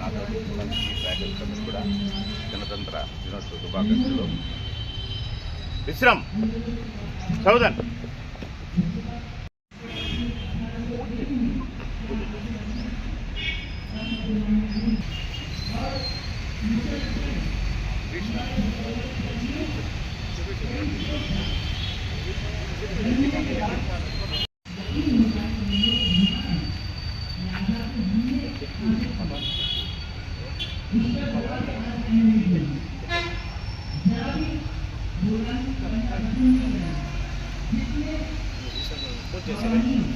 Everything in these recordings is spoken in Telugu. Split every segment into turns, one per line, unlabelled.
నాతోటి ఫ్యాకల్టీ కూడా గణతంత్ర దినోత్సవ శుభాకాంక్షలు. విశ్రామ్ సౌదన్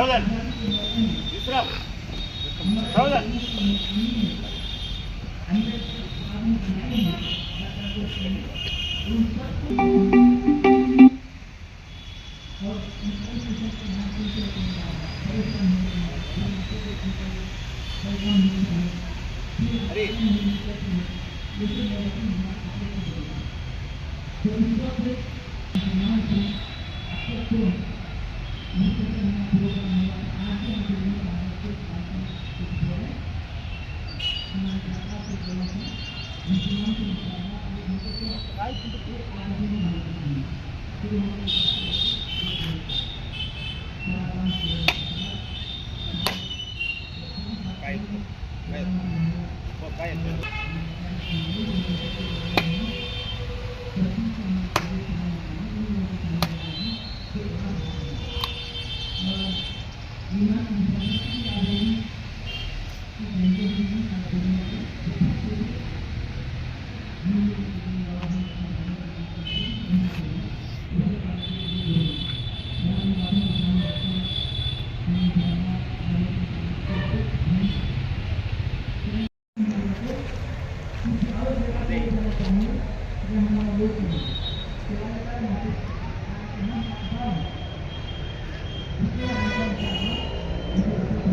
సౌదన్ విశ్రామ్ సౌదన్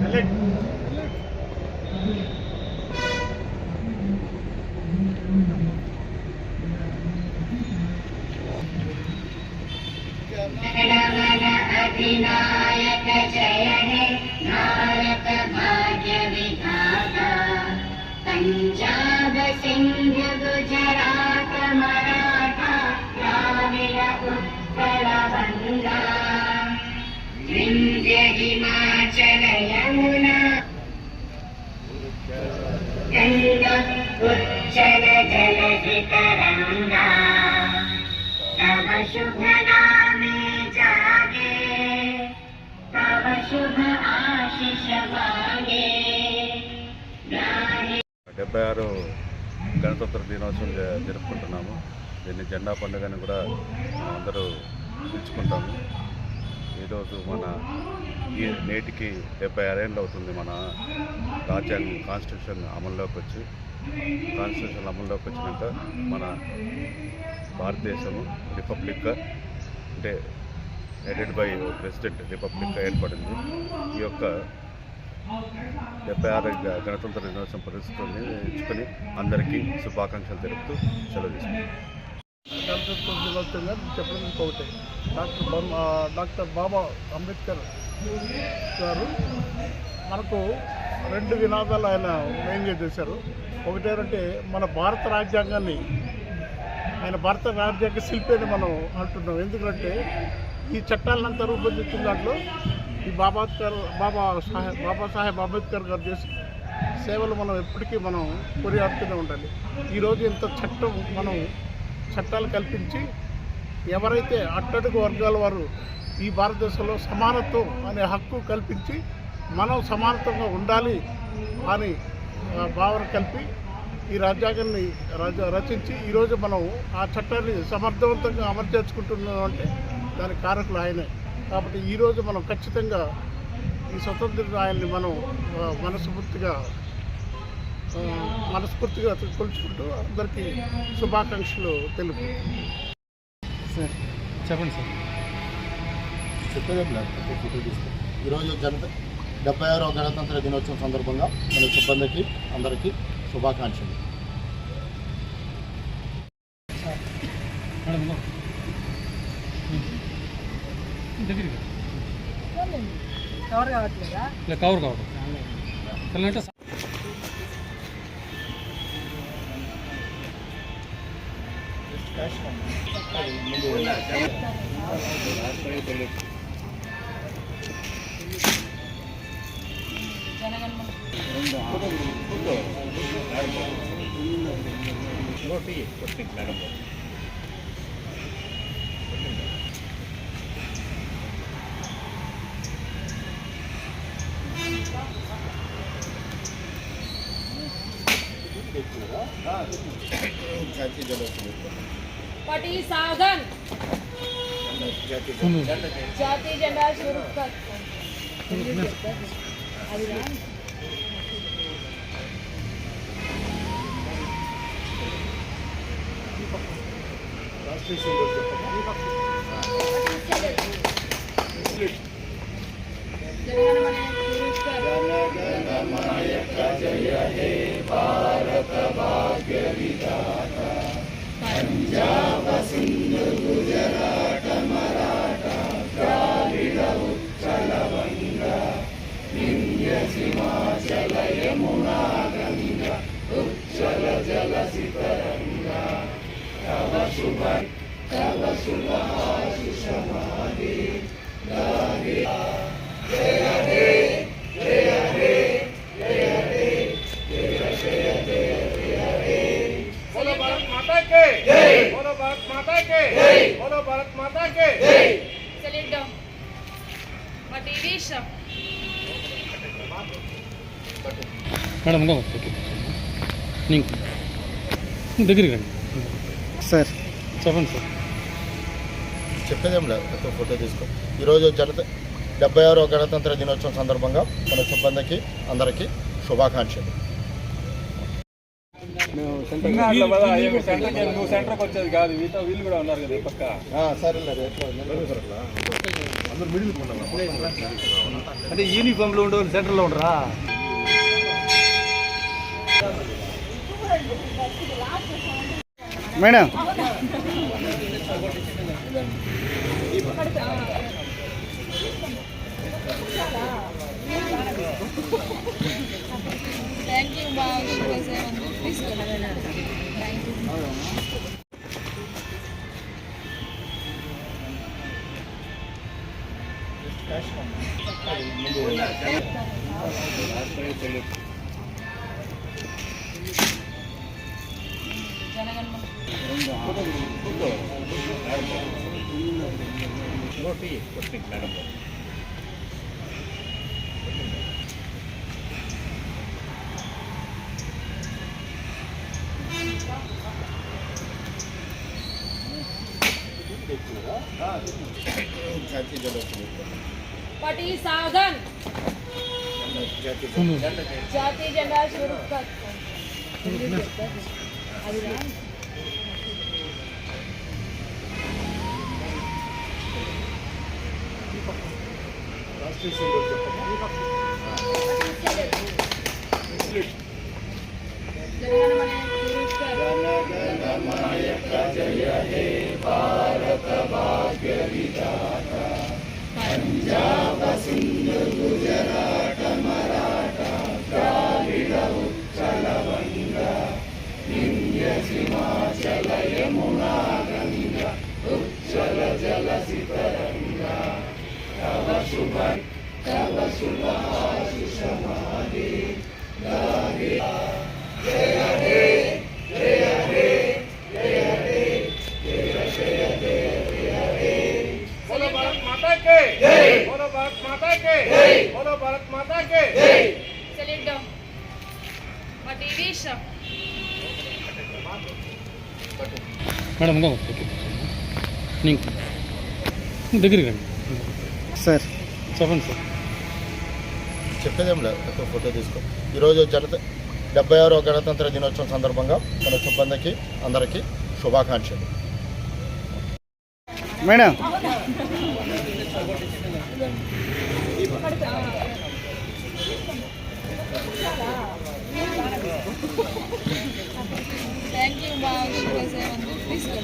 హరి
अधिनायक जय हे भारत भाग्य विधाता पंजाब सिंध गुजरात मराठा द्राविड़ उत्कल बंगा विंध्य हिमाचल यमुना गंगा उच्चल जलधि तरंगा तव शुभ नामे जागे तव शुभ आशीष मांगे
76 గణతంత్ర దినోత్సవం జరుపుకుంటున్నాము. దీన్ని జెండా పండుగని కూడా అందరూ పిలుచుకుంటాము. ఈరోజు మన నేటికి 76 ఏళ్ళు అవుతుంది మన రాజ్యాంగం కాన్స్టిట్యూషన్ అమల్లోకి వచ్చినాక మన భారతదేశము రిపబ్లిక్గా అంటే హెడెడ్ బై ప్రెసిడెంట్ రిపబ్లిక్గా ఏర్పడింది. ఈ యొక్క 76 గణతంత్ర దినోత్సవం పరిస్థితుల్ని ఎంచుకొని అందరికీ శుభాకాంక్షలు తెలుపుతూ సెలవు తీసుకుంటాం.
గణతంత్ర దినోత్సవంగా చెప్పడం ఇంకొకటి డాక్టర్ బాబా అంబేద్కర్ గారు మనకు 2 వినాదాలు ఆయన మెయిన్గా చేశారు. ఒకటేంటంటే మన భారత రాజ్యాంగాన్ని ఆయన భారత రాజ్యాంగ శిల్పి అని మనం అంటున్నాం. ఎందుకంటే ఈ చట్టాలంతా రూపొందించిన దాంట్లో ఈ బాబాసాహెబ్ అంబేద్కర్ గారు చేసిన సేవలు మనం ఎప్పటికీ మనం కొనియాడుతూనే ఉండాలి. ఈరోజు ఇంత చట్టాలు కల్పించి ఎవరైతే అట్టడుగు వర్గాల వారు ఈ భారతదేశంలో సమానత్వం అనే హక్కు కల్పించి మనం సమానత్వంగా ఉండాలి అని భావన కలిపి ఈ రాజ్యాంగాన్ని రచించి ఈరోజు మనం ఆ చట్టాన్ని సమర్థవంతంగా అమలు చేసుకుంటున్నాం అంటే దానికి కారకులు ఆయనే. కాబట్టి ఈరోజు మనం ఖచ్చితంగా ఈ స్వతంత్ర ఆయన్ని మనం మనస్ఫూర్తిగా కొలుచుకుంటూ అందరికీ శుభాకాంక్షలు తెలుపు.
సార్ చెప్పండి సార్.
చెప్పేదేం లేదు, ఫోటో తీసుకో. ఈరోజు 76వ గణతంత్ర దినోత్సవం సందర్భంగా మన సిబ్బందికి అందరికీ శుభాకాంక్షలు.
కవర్ కావట్లేదా? కవర్ కావడం
జాతీయ జలోత్సవం
पटी साधन जाती झंडा शुरू कर
రాష్ట్రీయ సింబల్ జయ హే భారత భాగ్య విధాత పంజాబ సింధు గుజరాట మరాఠ ద్రావిడ ఉచ్చల వంగ వింధ్య హిమాచల యమునా గంగ ఉచ్చల జల సితరంగ తవ శుభ ఆశిష మాదే గాహే జయ హే జయ హే జయ హే జయ జయ జయ జయ హే
बोलो भारत माता के जय। बोलो भारत माता के जय। बोलो भारत माता के जय।
Select down. Motivation.
మేడం ఇంకా దగ్గరికి రండి సార్ చెప్పండి సార్.
చెప్పేదేం లేదు, ఒక ఫోటో తీసుకో. ఈరోజు 76వ గణతంత్ర దినోత్సవం సందర్భంగా మన సిబ్బందికి అందరికీ శుభాకాంక్షలు.
నువ్వు సెంటర్కి వచ్చేది కాదు, వీళ్ళు కూడా ఉన్నారు కదా పక్క.
సరే
అంటే యూనిఫామ్లో ఉండేవాళ్ళు సెంటర్లో ఉండరా? Madam
Thank you, ma'am. Please go. Thank you.
జాతీయ జలోత్సవం
पटी साधन जाती झंडा शुरू कर
రాష్ట్రీయ సింబల్ జయ హే భారత భాగ్య విధాత పంజాబ సింధు గుజరాట మరాఠ ద్రావిడ ఉచ్చల వంగ వింధ్య హిమాచల యమునా గంగ ఉచ్చల జల సితరంగ తవ శుభ ఆశిష మాదే గాహే జయ హే జయ హే జయ హే జయ జయ జయ జయ హే
बोलो भारत माता के जय। बोलो भारत माता के जय। बोलो भारत माता के जय।
Select down. Motivation.
మేడం ఇంకా దగ్గరికి రండి సార్ చెప్పండి సార్.
చెప్పేదేం లేదు, ఒక ఫోటో తీసుకో. ఈరోజు 76వ గణతంత్ర దినోత్సవం సందర్భంగా మన సిబ్బందికి అందరికీ శుభాకాంక్షలు.
Madam
Thank you, ma'am. Please go.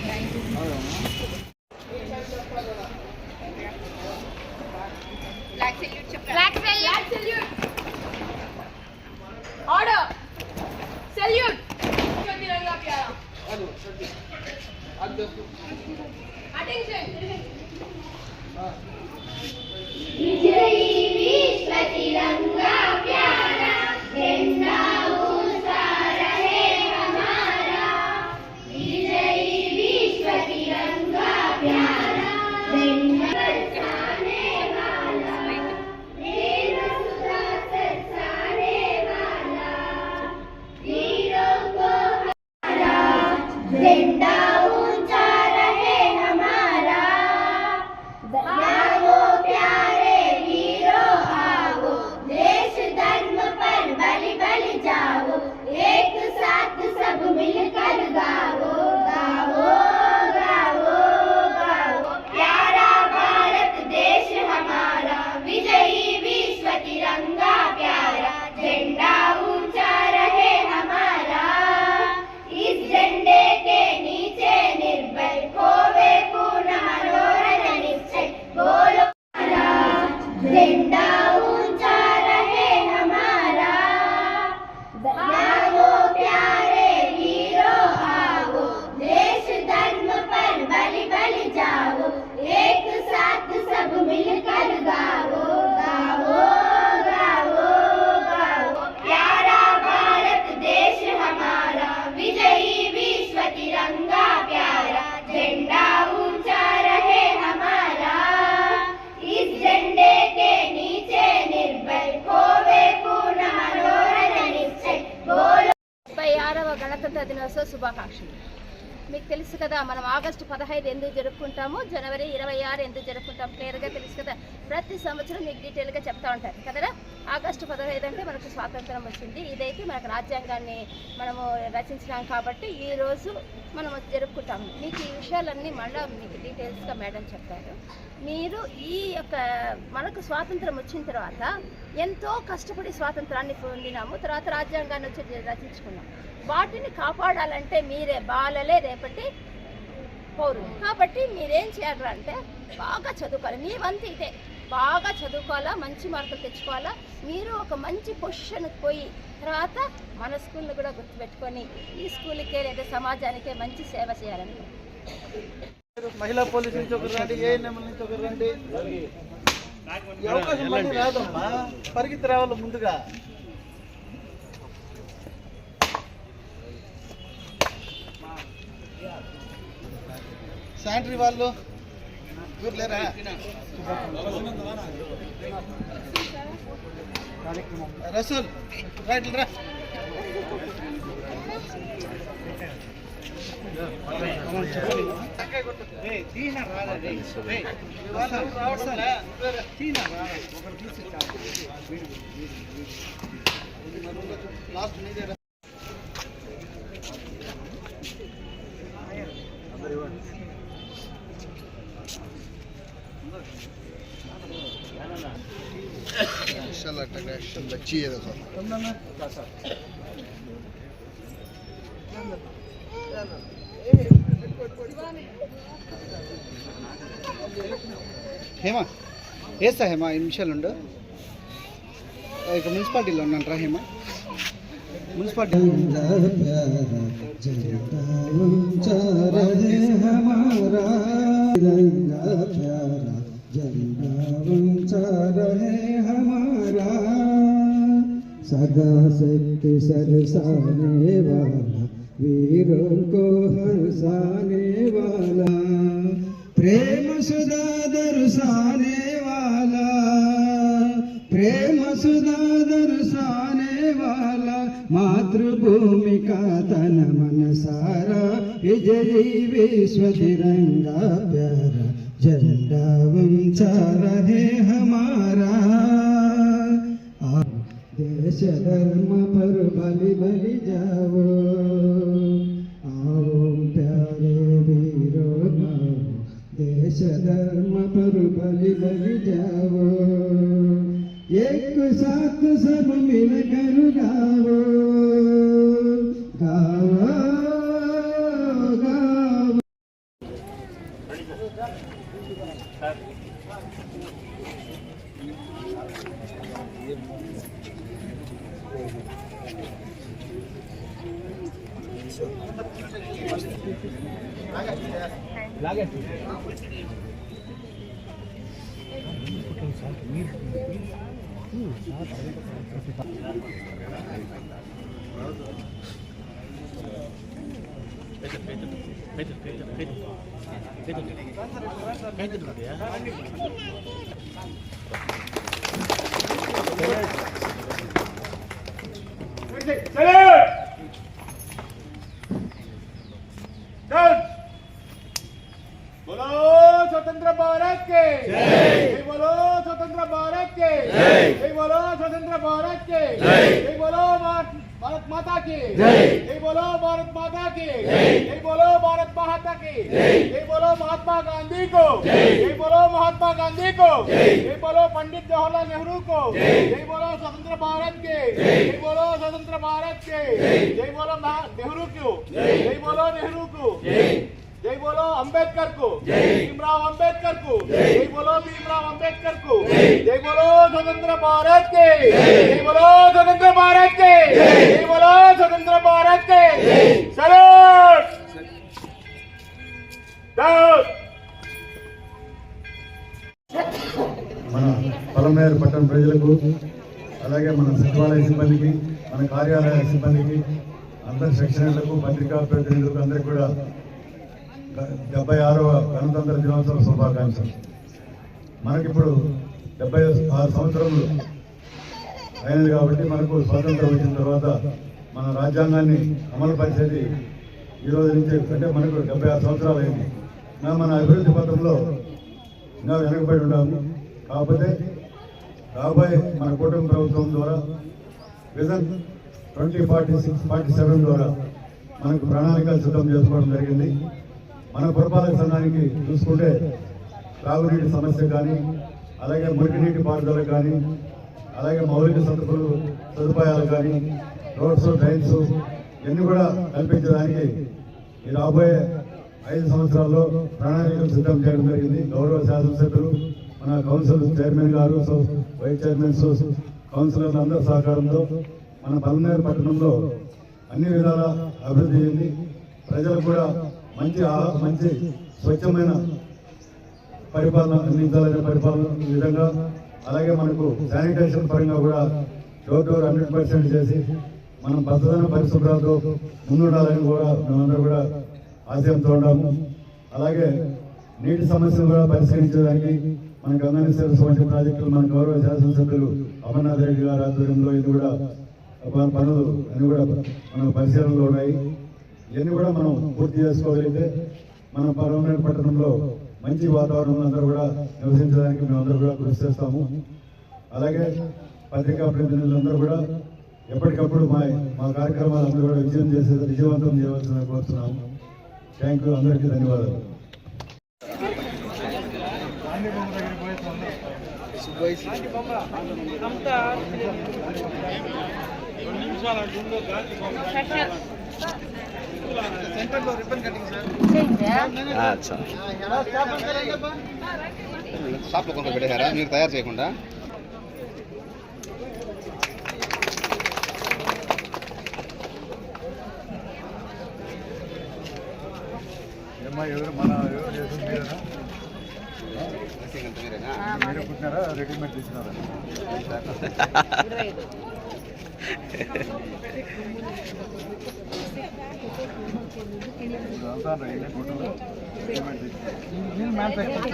Thank you. Flag salute. Flag salute. Order. Salute. Tiranga pyara.
స్వాతంత్ర దినోత్సవ శుభాకాంక్షలు. మీకు తెలుసు కదా, మనం ఆగస్టు 15 ఎందుకు జరుపుకుంటాము, జనవరి 26 ఎందుకు జరుపుకుంటాం, క్లియర్గా తెలుసు కదా. ప్రతి సంవత్సరం మీకు డీటెయిల్గా చెప్తా ఉంటారు కదరా. ఆగస్టు 15 అంటే మనకు స్వాతంత్రం వచ్చింది. ఇదైతే మనకు రాజ్యాంగాన్ని మనము రచించినాం కాబట్టి ఈరోజు మనం జరుపుకుంటాము. మీకు ఈ విషయాలన్నీ మళ్ళీ మీకు డీటెయిల్స్గా మేడం చెప్తారు. మీరు ఈ యొక్క మనకు స్వాతంత్రం వచ్చిన తర్వాత ఎంతో కష్టపడి స్వాతంత్రాన్ని పొందినాము. తర్వాత రాజ్యాంగాన్ని వచ్చి రచించుకున్నాం. వాటిని కాపాడాలంటే మీరే బాలలే రేపటి పౌరులు. కాబట్టి మీరేం చేయాలంటే బాగా చదువుకోవాలి. మీ వంతు ఇదే, బాగా చదువుకోవాలా, మంచి మార్కులు తెచ్చుకోవాలా. మీరు ఒక మంచి పొజిషన్కి పోయి తర్వాత మన స్కూల్ని కూడా గుర్తుపెట్టుకొని ఈ స్కూల్కే లేదా సమాజానికే మంచి సేవ చేయాలని.
మహిళా పోలీసు నుంచి ఒకరు రండి, ఏఎన్ఎంఎల్ నుంచి ఒకరు రండి. ఈ అవకాశం మళ్ళీ రాదమ్మా, పరిగెత్తి రావాలి ముందుగా. శానిటరీ వాళ్ళు ఊరు లేరా? రసూల్ రైట్ రా. इंशाल्लाह टेक्नीशियन बच्ची है देखो హేమా వేస్తా హేమా 5 నిమిషాలు ఉండు. ఇక మున్సిపాలిటీలో ఉన్నాను రా హేమా. మున్సిపాలిటీ
सदा शक्ति सरसाने वाला, वीरों को हर्षाने वाला, प्रेम सुधा दर्शाने वाला, प्रेम सुधा दर्शाने वाला, मातृभूमि का तन मन सारा, विजयी विश्व तिरंगा प्यारा, झंडा ऊंचा रहे हमारा। देश धर्म पर बलि बलि जाओ, आओ प्यारे वीरों, देश धर्म पर बलि बलि जाओ, एक साथ सब मिलकर गाओ गाओ गाओ।
बोलो स्वतंत्र भारत के जय, बोलो स्वतंत्र भारत के जय, बोलो स्वतंत्र भारत के जय, बोलो भारत माता की जय, बोलो भारत माता की जय, बोलो भारत माता की जय, बोलो महात्मा गांधी को जय, बोलो महात्मा गांधी को जय, बोलो पंडित जवाहरलाल नेहरू को जय, बोलो स्वतंत्र भारत के जय, बोलो स्वतंत्र भारत के जय, बोलो नेहरू को जय, बोलो नेहरू को जय, बोलो अंबेडकर को भीमराव अंबेडकर को जय, बोलो भीमराव अंबेडकर को जय, बोलो स्वतंत्र भारत के जय, बोलो स्वतंत्र भारत के जय, बोलो स्वतंत्र भारत के सैल्यूट।
మన పొలమేరు పట్టణ ప్రజలకు, అలాగే మన సచివాలయ సిబ్బందికి, మన కార్యాలయ సిబ్బందికి, అందరి సెక్షన్లకు, పత్రికా ప్రతినిధులకు అందరికీ కూడా 76వ గణతంత్ర దినోత్సవ శుభాకాంక్షలు. మనకిప్పుడు 76 సంవత్సరములు అయినది కాబట్టి మనకు స్వాతంత్రం వచ్చిన తర్వాత
మన రాజ్యాంగాన్ని అమలు పరిచేది ఈ రోజు నుంచి అంటే మనకు 76 సంవత్సరాలు అయింది. ఇంకా మన అభివృద్ధి పథంలో ఇంకా వెనకబడి ఉన్నాము. కాకపోతే రాబోయే మన కూటమి ప్రభుత్వం ద్వారా విజన్ 2047 ద్వారా మనకు ప్రణాళికలు సిద్ధం చేసుకోవడం జరిగింది. మన పురపాలక సంఘానికి చూసుకుంటే త్రాగునీటి సమస్య కానీ, అలాగే మురికి పారుదల కానీ, అలాగే మౌలిక సదుపాయాలు కానీ, రోడ్స్, డ్రైన్స్ ఇవన్నీ కూడా కల్పించడానికి ఈ రాబోయే 5 సంవత్సరాల్లో ప్రణాళికలు సిద్ధం చేయడం జరిగింది. గౌరవ శాసనసభ్యులు, మన కౌన్సిల్ చైర్మన్ గారు, వైస్ చైర్మన్స్, కౌన్సిలర్ల అందరి సహకారంతో మన పల్మనేరు పట్టణంలో అన్ని విధాల అభివృద్ధి చెంది ప్రజలకు కూడా మంచి స్వచ్ఛమైన పరిపాలన అందించాలనే పరిపాలన విధంగా, అలాగే మనకు శానిటేషన్ పరంగా కూడా డోర్ 100% చేసి మనం భద్రత పరిశుభ్రతతో ముందుండాలని కూడా మేమందరూ కూడా ఆశయంతో ఉన్నాము. అలాగే నీటి సమస్యను కూడా పరిష్కరించడానికి మన గంగాని సేల్స్ వంటి ప్రాజెక్టులు మన గౌరవ శాసనసభ్యులు అమర్నాథ్ రెడ్డి గారి ఆధ్వర్యంలో ఇది కూడా పనులు అన్ని కూడా మన పరిశీలనలో ఉన్నాయి. ఇవన్నీ కూడా మనం పూర్తి చేసుకోగలిగితే మన పల్మనేరు పట్టణంలో మంచి వాతావరణంలో అందరూ కూడా నివసించడానికి మేమందరూ కూడా కృషి చేస్తాము. అలాగే పత్రికా ప్రతినిధులందరూ కూడా ఎప్పటికప్పుడు మా కార్యక్రమాలందరూ కూడా విజయవంతం చేయవలసిన కోరుతున్నాము. థ్యాంక్ యూ, అందరికీ ధన్యవాదాలు.
సెంటర్లో రిబ్బన్ కటింగ్ సార్.
షాప్లో కొంత పెట్టేశారా మీరు తయారు చేయకుండా?
ఎవరు మన మీరు పుట్టినారా, రెడీమేడ్ తీసినారా?
మ్యానుఫ్యాక్చర్